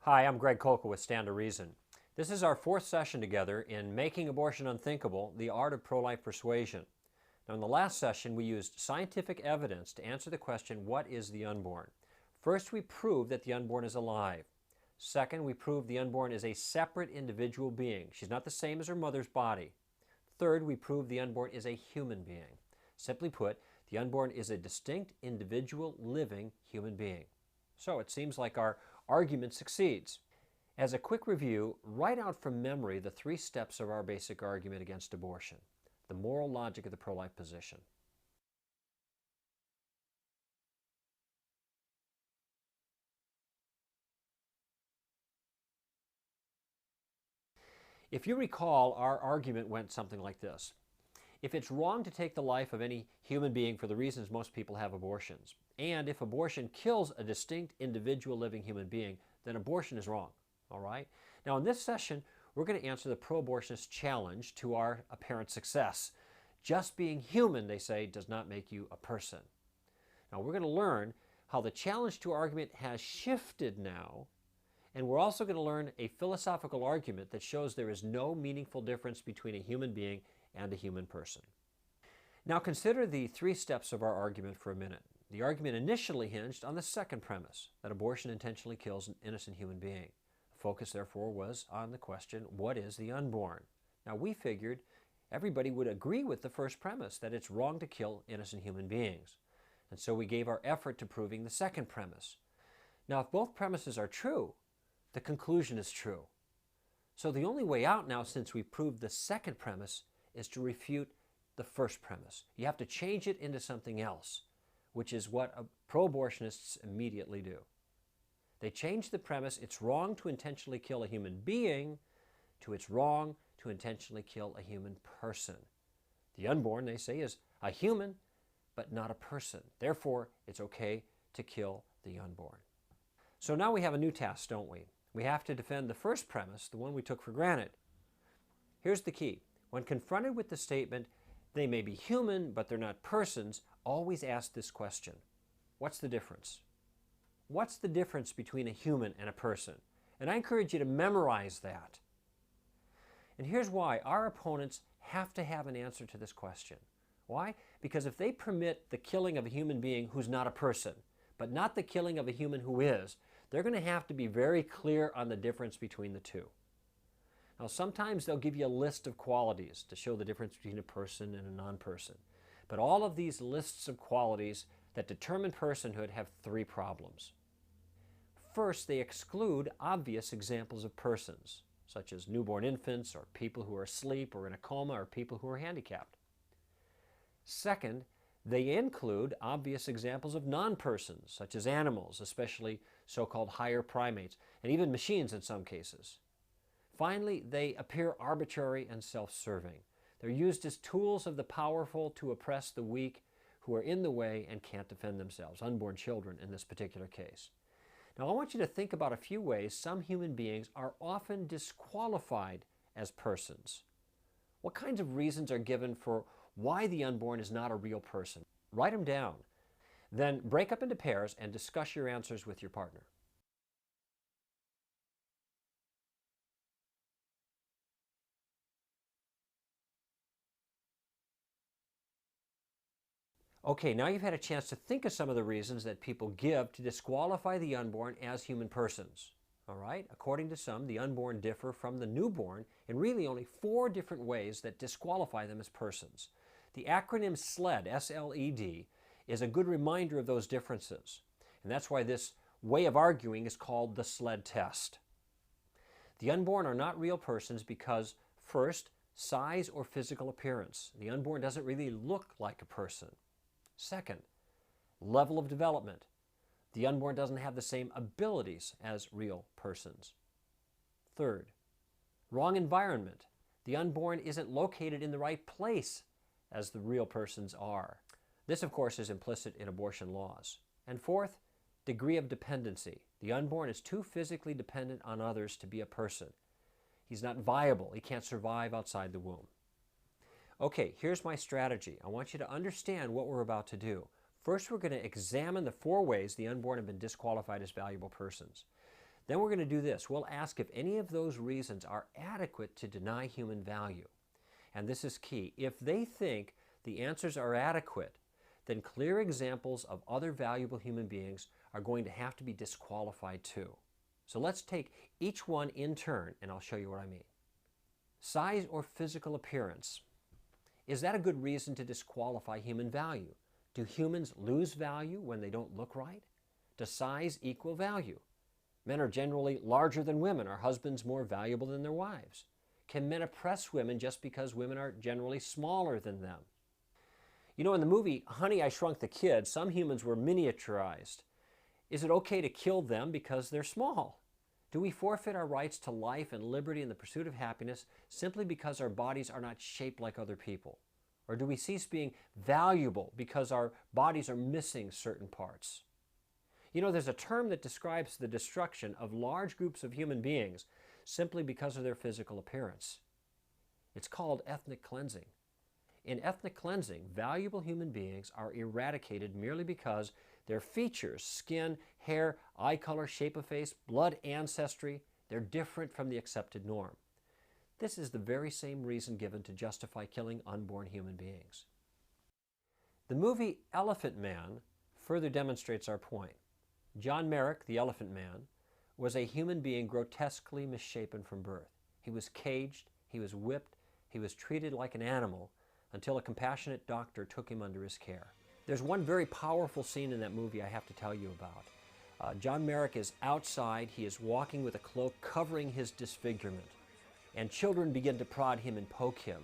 Hi, I'm Greg Kolka with Stand to Reason. This is our fourth session together in Making Abortion Unthinkable, the Art of Pro-Life Persuasion. Now, in the last session, we used scientific evidence to answer the question, what is the unborn? First, we proved that the unborn is alive. Second, we proved the unborn is a separate individual being. She's not the same as her mother's body. Third, we proved the unborn is a human being. Simply put, the unborn is a distinct, individual, living human being. So it seems like our argument succeeds. As a quick review, write out from memory the three steps of our basic argument against abortion, the moral logic of the pro-life position. If you recall, our argument went something like this. If it's wrong to take the life of any human being for the reasons most people have abortions, and if abortion kills a distinct individual living human being, then abortion is wrong. All right? Now, in this session, we're going to answer the pro-abortionist challenge to our apparent success. Just being human, they say, does not make you a person. Now, we're going to learn how the challenge to our argument has shifted now, and we're also going to learn a philosophical argument that shows there is no meaningful difference between a human being and a human person. Now consider the three steps of our argument for a minute. The argument initially hinged on the second premise, that abortion intentionally kills an innocent human being. The focus, therefore, was on the question, what is the unborn? Now we figured everybody would agree with the first premise, that it's wrong to kill innocent human beings. And so we gave our effort to proving the second premise. Now if both premises are true, the conclusion is true. So the only way out now, since we proved the second premise, is to refute the first premise. You have to change it into something else, which is what pro-abortionists immediately do. They change the premise, it's wrong to intentionally kill a human being, to it's wrong to intentionally kill a human person. The unborn, they say, is a human, but not a person. Therefore, it's okay to kill the unborn. So now we have a new task, don't we? We have to defend the first premise, the one we took for granted. Here's the key. When confronted with the statement, they may be human, but they're not persons, always ask this question. What's the difference? What's the difference between a human and a person? And I encourage you to memorize that. And here's why. Our opponents have to have an answer to this question. Why? Because if they permit the killing of a human being who's not a person, but not the killing of a human who is, they're going to have to be very clear on the difference between the two. Now, sometimes they'll give you a list of qualities to show the difference between a person and a non-person. But all of these lists of qualities that determine personhood have three problems. First, they exclude obvious examples of persons, such as newborn infants, or people who are asleep or in a coma, or people who are handicapped. Second, they include obvious examples of non-persons, such as animals, especially so-called higher primates, and even machines in some cases. Finally, they appear arbitrary and self-serving. They're used as tools of the powerful to oppress the weak who are in the way and can't defend themselves, unborn children in this particular case. Now, I want you to think about a few ways some human beings are often disqualified as persons. What kinds of reasons are given for why the unborn is not a real person? Write them down. Then break up into pairs and discuss your answers with your partner. Okay, now you've had a chance to think of some of the reasons that people give to disqualify the unborn as human persons. All right? According to some, the unborn differ from the newborn in really only 4 different ways that disqualify them as persons. The acronym SLED, S-L-E-D, is a good reminder of those differences. And that's why this way of arguing is called the SLED test. The unborn are not real persons because, first, size or physical appearance. The unborn doesn't really look like a person. Second, level of development. The unborn doesn't have the same abilities as real persons. Third, wrong environment. The unborn isn't located in the right place as the real persons are. This, of course, is implicit in abortion laws. And fourth, degree of dependency. The unborn is too physically dependent on others to be a person. He's not viable. He can't survive outside the womb. Okay, here's my strategy. I want you to understand what we're about to do. First, we're going to examine the 4 ways the unborn have been disqualified as valuable persons. Then we're going to do this. We'll ask if any of those reasons are adequate to deny human value. And this is key. If they think the answers are adequate, then clear examples of other valuable human beings are going to have to be disqualified too. So let's take each one in turn, and I'll show you what I mean. Size or physical appearance. Is that a good reason to disqualify human value? Do humans lose value when they don't look right? Does size equal value? Men are generally larger than women. Are husbands more valuable than their wives? Can men oppress women just because women are generally smaller than them? You know, in the movie Honey, I Shrunk the Kids, some humans were miniaturized. Is it okay to kill them because they're small? Do we forfeit our rights to life and liberty and the pursuit of happiness simply because our bodies are not shaped like other people? Or do we cease being valuable because our bodies are missing certain parts? You know, there's a term that describes the destruction of large groups of human beings simply because of their physical appearance. It's called ethnic cleansing. In ethnic cleansing, valuable human beings are eradicated merely because their features, skin, hair, eye color, shape of face, blood ancestry, they're different from the accepted norm. This is the very same reason given to justify killing unborn human beings. The movie Elephant Man further demonstrates our point. John Merrick, the Elephant Man, was a human being grotesquely misshapen from birth. He was caged, he was whipped, he was treated like an animal until a compassionate doctor took him under his care. There's one very powerful scene in that movie I have to tell you about. John Merrick is outside, he is walking with a cloak covering his disfigurement, and children begin to prod him and poke him.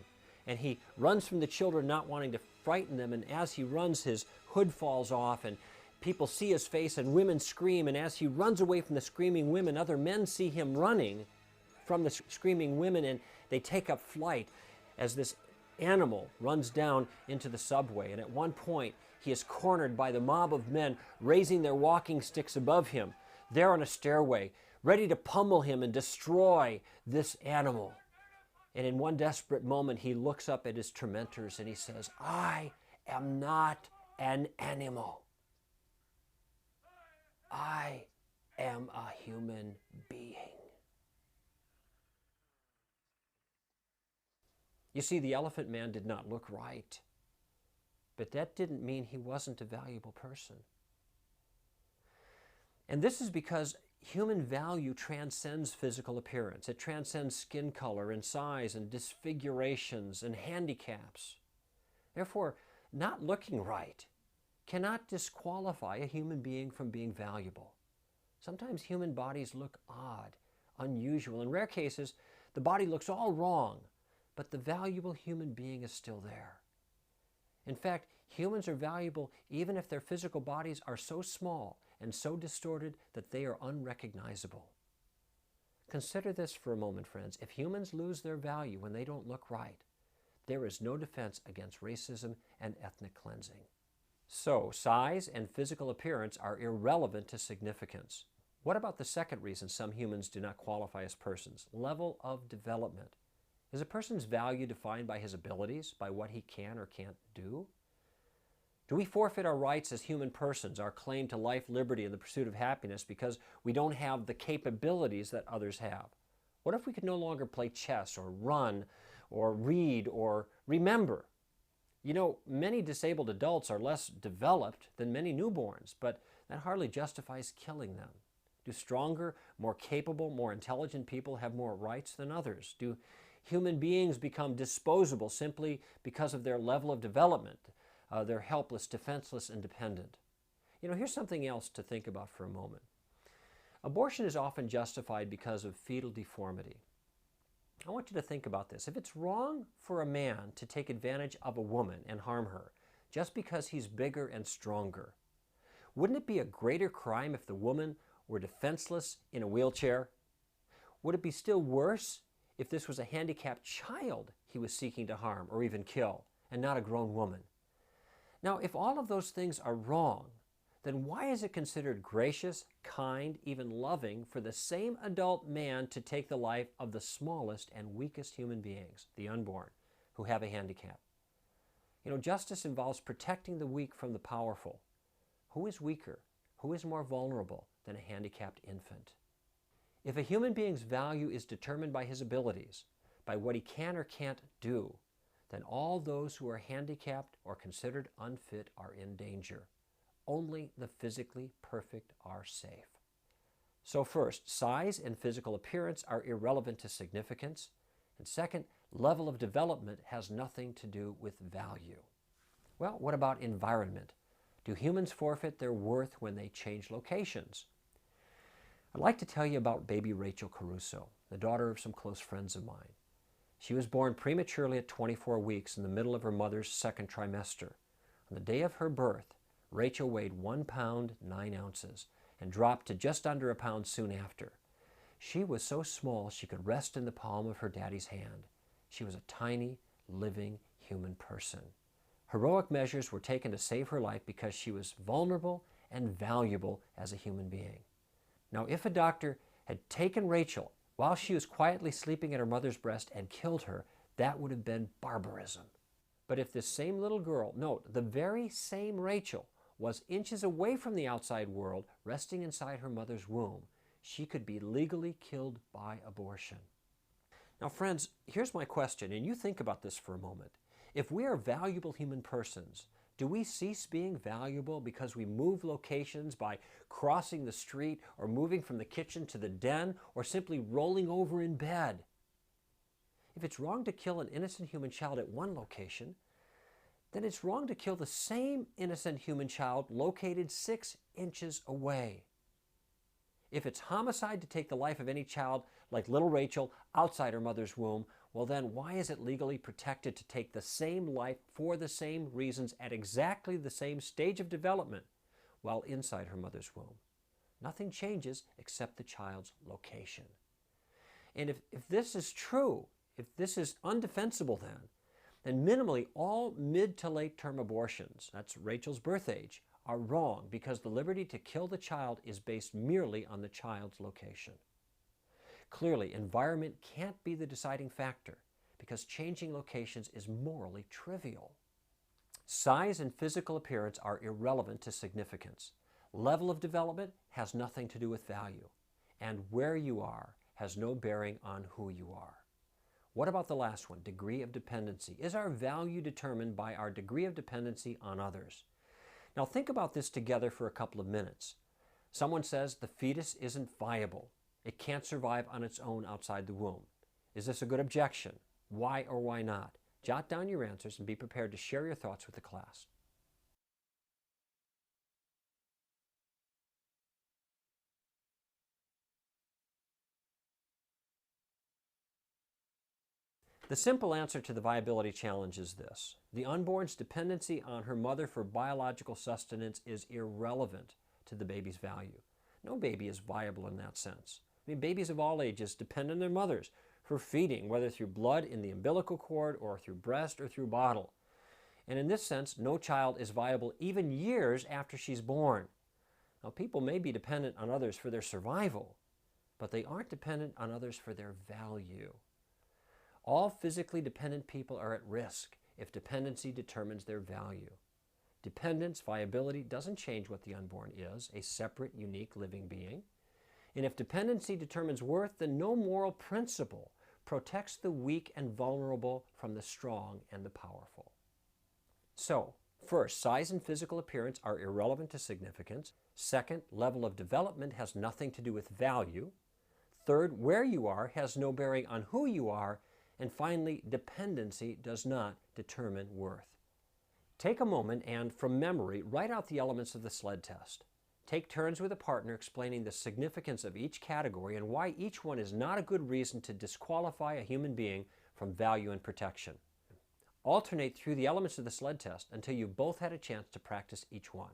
And he runs from the children, not wanting to frighten them, and as he runs, his hood falls off, and people see his face, and women scream, and as he runs away from the screaming women, other men see him running from the screaming women, and they take up flight as this animal runs down into the subway. And at one point, he is cornered by the mob of men raising their walking sticks above him, there on a stairway, ready to pummel him and destroy this animal. And in one desperate moment, he looks up at his tormentors and he says, "I am not an animal. I am a human being." You see, the Elephant Man did not look right, but that didn't mean he wasn't a valuable person. And this is because human value transcends physical appearance. It transcends skin color and size and disfigurations and handicaps. Therefore, not looking right cannot disqualify a human being from being valuable. Sometimes human bodies look odd, unusual. In rare cases, the body looks all wrong, but the valuable human being is still there. In fact, humans are valuable even if their physical bodies are so small and so distorted that they are unrecognizable. Consider this for a moment, friends. If humans lose their value when they don't look right, there is no defense against racism and ethnic cleansing. So, size and physical appearance are irrelevant to significance. What about the second reason some humans do not qualify as persons? Level of development. Is a person's value defined by his abilities, by what he can or can't do? Do we forfeit our rights as human persons, our claim to life, liberty, and the pursuit of happiness because we don't have the capabilities that others have? What if we could no longer play chess or run or read or remember? You know, many disabled adults are less developed than many newborns, but that hardly justifies killing them. Do stronger, more capable, more intelligent people have more rights than others? Do human beings become disposable simply because of their level of development? They're helpless, defenseless, and dependent. You know, here's something else to think about for a moment. Abortion is often justified because of fetal deformity. I want you to think about this. If it's wrong for a man to take advantage of a woman and harm her just because he's bigger and stronger, wouldn't it be a greater crime if the woman were defenseless in a wheelchair? Would it be still worse if this was a handicapped child he was seeking to harm or even kill, and not a grown woman? Now, if all of those things are wrong, then why is it considered gracious, kind, even loving for the same adult man to take the life of the smallest and weakest human beings, the unborn, who have a handicap? You know, justice involves protecting the weak from the powerful. Who is weaker? Who is more vulnerable than a handicapped infant? If a human being's value is determined by his abilities, by what he can or can't do, then all those who are handicapped or considered unfit are in danger. Only the physically perfect are safe. So first, size and physical appearance are irrelevant to significance. And second, level of development has nothing to do with value. Well, what about environment? Do humans forfeit their worth when they change locations? I'd like to tell you about baby Rachel Caruso, the daughter of some close friends of mine. She was born prematurely at 24 weeks in the middle of her mother's second trimester. On the day of her birth, Rachel weighed 1 pound 9 ounces and dropped to just under a pound soon after. She was so small she could rest in the palm of her daddy's hand. She was a tiny, living human person. Heroic measures were taken to save her life because she was vulnerable and valuable as a human being. Now, if a doctor had taken Rachel while she was quietly sleeping at her mother's breast and killed her, that would have been barbarism. But if this same little girl, note, the very same Rachel, was inches away from the outside world, resting inside her mother's womb, she could be legally killed by abortion. Now, friends, here's my question, and you think about this for a moment. If we are valuable human persons, do we cease being valuable because we move locations by crossing the street or moving from the kitchen to the den or simply rolling over in bed? If it's wrong to kill an innocent human child at one location, then it's wrong to kill the same innocent human child located 6 inches away. If it's homicide to take the life of any child like little Rachel outside her mother's womb, well then why is it legally protected to take the same life for the same reasons at exactly the same stage of development while inside her mother's womb? Nothing changes except the child's location. And if this is true, if this is undefensible then minimally all mid to late term abortions, that's Rachel's birth age, are wrong because the liberty to kill the child is based merely on the child's location. Clearly, environment can't be the deciding factor because changing locations is morally trivial. Size and physical appearance are irrelevant to significance. Level of development has nothing to do with value, and where you are has no bearing on who you are. What about the last one, degree of dependency? Is our value determined by our degree of dependency on others? Now think about this together for a couple of minutes. Someone says the fetus isn't viable. It can't survive on its own outside the womb. Is this a good objection? Why or why not? Jot down your answers and be prepared to share your thoughts with the class. The simple answer to the viability challenge is this. The unborn's dependency on her mother for biological sustenance is irrelevant to the baby's value. No baby is viable in that sense. I mean, babies of all ages depend on their mothers for feeding, whether through blood in the umbilical cord or through breast or through bottle. And in this sense, no child is viable even years after she's born. Now, people may be dependent on others for their survival, but they aren't dependent on others for their value. All physically dependent people are at risk if dependency determines their value. Dependence, viability, doesn't change what the unborn is, a separate, unique living being. And if dependency determines worth, then no moral principle protects the weak and vulnerable from the strong and the powerful. So, first, size and physical appearance are irrelevant to significance. Second, level of development has nothing to do with value. Third, where you are has no bearing on who you are. And finally, dependency does not determine worth. Take a moment and, from memory, write out the elements of the SLED test. Take turns with a partner explaining the significance of each category and why each one is not a good reason to disqualify a human being from value and protection. Alternate through the elements of the SLED test until you've both had a chance to practice each one.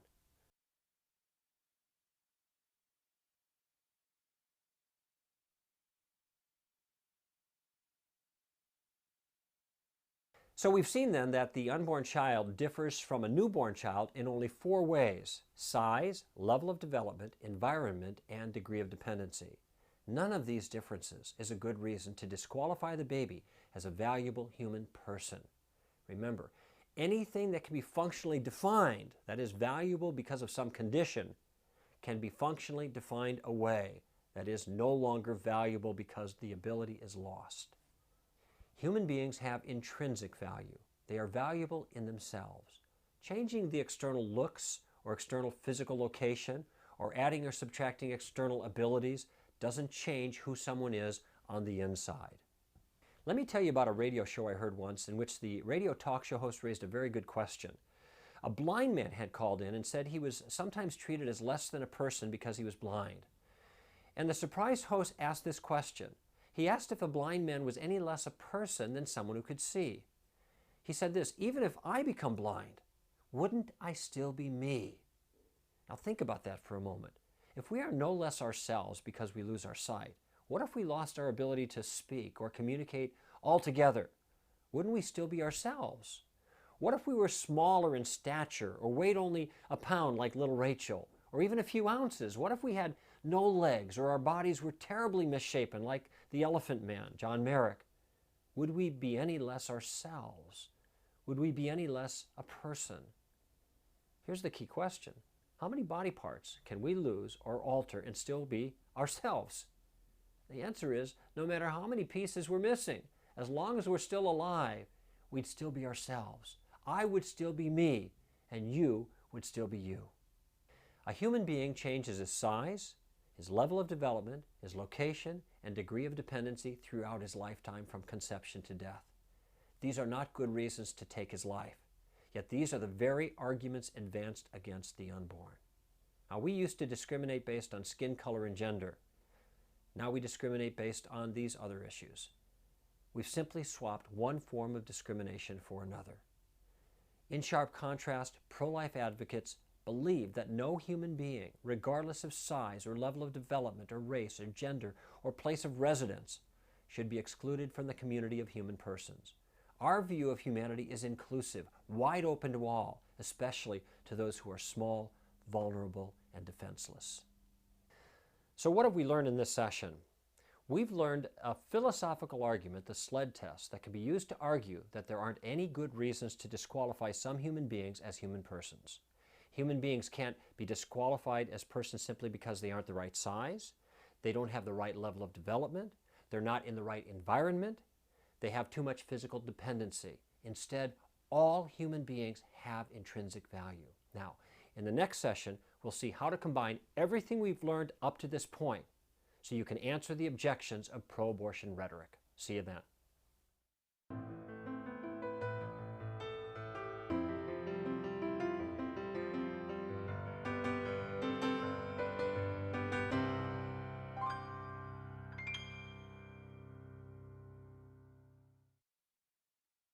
So we've seen then that the unborn child differs from a newborn child in only 4 ways: size, level of development, environment, and degree of dependency. None of these differences is a good reason to disqualify the baby as a valuable human person. Remember, anything that can be functionally defined, that is valuable because of some condition, can be functionally defined away. That is, no longer valuable because the ability is lost. Human beings have intrinsic value. They are valuable in themselves. Changing the external looks or external physical location or adding or subtracting external abilities doesn't change who someone is on the inside. Let me tell you about a radio show I heard once in which the radio talk show host raised a very good question. A blind man had called in and said he was sometimes treated as less than a person because he was blind. And the surprised host asked this question. He asked if a blind man was any less a person than someone who could see. He said this, "Even if I become blind, wouldn't I still be me?" Now think about that for a moment. If we are no less ourselves because we lose our sight, what if we lost our ability to speak or communicate altogether? Wouldn't we still be ourselves? What if we were smaller in stature or weighed only a pound like little Rachel, or even a few ounces? What if we had no legs or our bodies were terribly misshapen like the Elephant Man, John Merrick? Would we be any less ourselves? Would we be any less a person? Here's the key question. How many body parts can we lose or alter and still be ourselves? The answer is no matter how many pieces we're missing, as long as we're still alive, we'd still be ourselves. I would still be me, and you would still be you. A human being changes his size, his level of development, his location, and degree of dependency throughout his lifetime from conception to death. These are not good reasons to take his life, yet these are the very arguments advanced against the unborn. Now, we used to discriminate based on skin color and gender. Now we discriminate based on these other issues. We've simply swapped one form of discrimination for another. In sharp contrast, pro-life advocates believe that no human being, regardless of size or level of development or race or gender or place of residence, should be excluded from the community of human persons. Our view of humanity is inclusive, wide open to all, especially to those who are small, vulnerable, and defenseless. So what have we learned in this session? We've learned a philosophical argument, the SLED test, that can be used to argue that there aren't any good reasons to disqualify some human beings as human persons. Human beings can't be disqualified as persons simply because they aren't the right size, they don't have the right level of development, they're not in the right environment, they have too much physical dependency. Instead, all human beings have intrinsic value. Now, in the next session, we'll see how to combine everything we've learned up to this point so you can answer the objections of pro-abortion rhetoric. See you then.